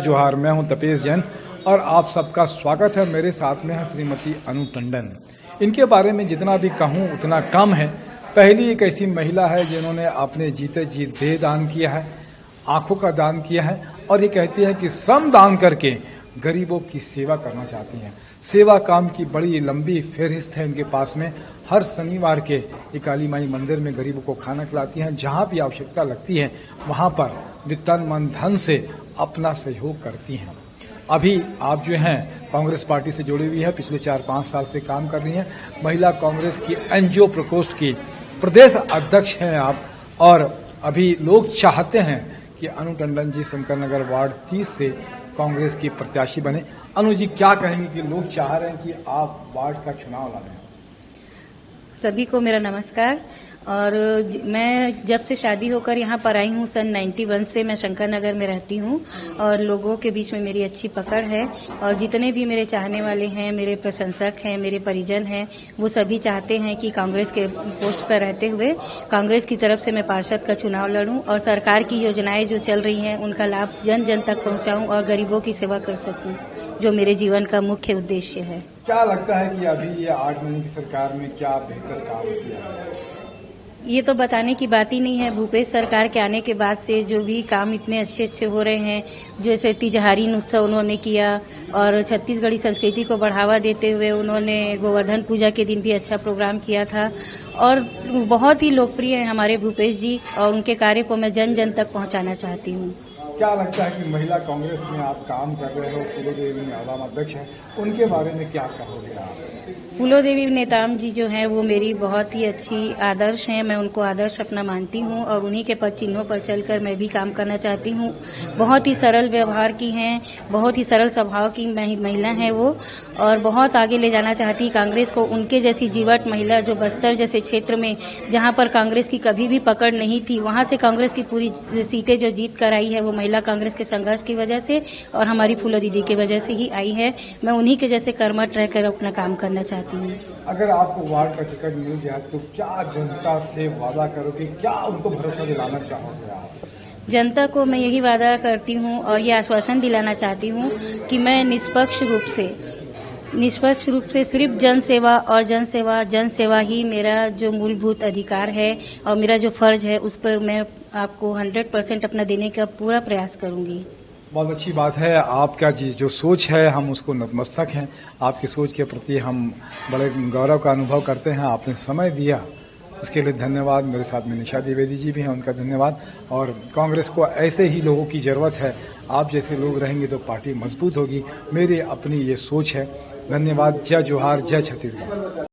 जोहार, मैं हूं तपेश जैन और आप सबका स्वागत है। मेरे साथ में है श्रीमती अनु टंडन। इनके बारे में जितना भी कहूं उतना कम है। पहली एक ऐसी महिला है जिन्होंने अपने जीते जी देह दान किया है, आंखों का दान किया है और ये कहती है कि श्रम दान करके गरीबों की सेवा करना चाहती हैं। सेवा काम की बड़ी लंबी फहरिस्त है इनके पास में। हर शनिवार के काली माई मंदिर में गरीबों को खाना खिलाती हैं। जहां भी आवश्यकता लगती है वहां पर तन मन धन से अपना सहयोग करती हैं। अभी आप जो हैं कांग्रेस पार्टी से जुड़ी हुई है, पिछले 4-5 साल से काम कर रही हैं। महिला कांग्रेस की एनजीओ प्रकोष्ठ की प्रदेश अध्यक्ष हैं आप और अभी लोग चाहते हैं कि अनु टंडन जी शंकर नगर वार्ड 30 से कांग्रेस की प्रत्याशी बने। अनु जी क्या कहेंगे कि लोग चाह रहे हैं कि आप वार्ड का चुनाव लड़ें? सभी को मेरा नमस्कार। और मैं जब से शादी होकर यहाँ पर आई हूँ सन 91 से मैं शंकर नगर में रहती हूँ और लोगों के बीच में मेरी अच्छी पकड़ है। और जितने भी मेरे चाहने वाले हैं, मेरे प्रशंसक हैं, मेरे परिजन हैं, वो सभी चाहते हैं कि कांग्रेस के पोस्ट पर रहते हुए कांग्रेस की तरफ से मैं पार्षद का चुनाव लड़ूं और सरकार की योजनाएं जो चल रही हैं उनका लाभ जन जन तक पहुँचाऊँ और गरीबों की सेवा कर सकूँ, जो मेरे जीवन का मुख्य उद्देश्य है। क्या लगता है कि अभी ये 8 महीने की सरकार में क्या बेहतर काम किया है? ये तो बताने की बात ही नहीं है। भूपेश सरकार के आने के बाद से जो भी काम इतने अच्छे अच्छे हो रहे हैं, जैसे तिजहारी उत्सव उन्होंने किया और छत्तीसगढ़ी संस्कृति को बढ़ावा देते हुए उन्होंने गोवर्धन पूजा के दिन भी अच्छा प्रोग्राम किया था और बहुत ही लोकप्रिय है हमारे भूपेश जी और उनके कार्य को मैं जन जन तक पहुंचाना चाहती हूँ। क्या लगता है कि महिला कांग्रेस में आप काम कर रहे हो, फूलो देवी नेताम अध्यक्ष हैं, उनके बारे में क्या कहोगे आप? फूलो देवी नेताम जी जो हैं वो मेरी बहुत ही अच्छी आदर्श हैं। मैं उनको आदर्श अपना मानती हूँ और उन्हीं के पद चिन्हों पर चलकर मैं भी काम करना चाहती हूँ। बहुत ही सरल व्यवहार की हैं, बहुत ही सरल स्वभाव की महिला हैं वो और बहुत आगे ले जाना चाहती कांग्रेस को। उनके जैसी जीवट महिला जो बस्तर जैसे क्षेत्र में जहाँ पर कांग्रेस की कभी भी पकड़ नहीं थी, वहाँ से कांग्रेस की पूरी सीटें जो जीत कर आई है वो महिला कांग्रेस के संघर्ष की वजह से और हमारी फूलो दीदी की वजह से ही आई है। मैं उन्हीं के जैसे कर्मठ रहकर अपना काम करना चाहती हूँ। अगर आपको वार्ड का टिकट मिल गया तो क्या जनता से वादा करोगे, क्या उनको भरोसा दिलाना चाहोगे आप? जनता को मैं यही वादा करती हूँ और ये आश्वासन दिलाना चाहती हूँ कि मैं निष्पक्ष रूप से सिर्फ जन सेवा ही मेरा जो मूलभूत अधिकार है और मेरा जो फर्ज है उस पर मैं आपको 100% अपना देने का पूरा प्रयास करूंगी। बहुत अच्छी बात है। आपका जो सोच है हम उसको नतमस्तक हैं। आपकी सोच के प्रति हम बड़े गौरव का अनुभव करते हैं। आपने समय दिया उसके लिए धन्यवाद। मेरे साथ में निशा द्विवेदी जी भी हैं, उनका धन्यवाद। और कांग्रेस को ऐसे ही लोगों की जरूरत है। आप जैसे लोग रहेंगे तो पार्टी मजबूत होगी। मेरी अपनी ये सोच है। धन्यवाद। जय जोहार, जय छत्तीसगढ़।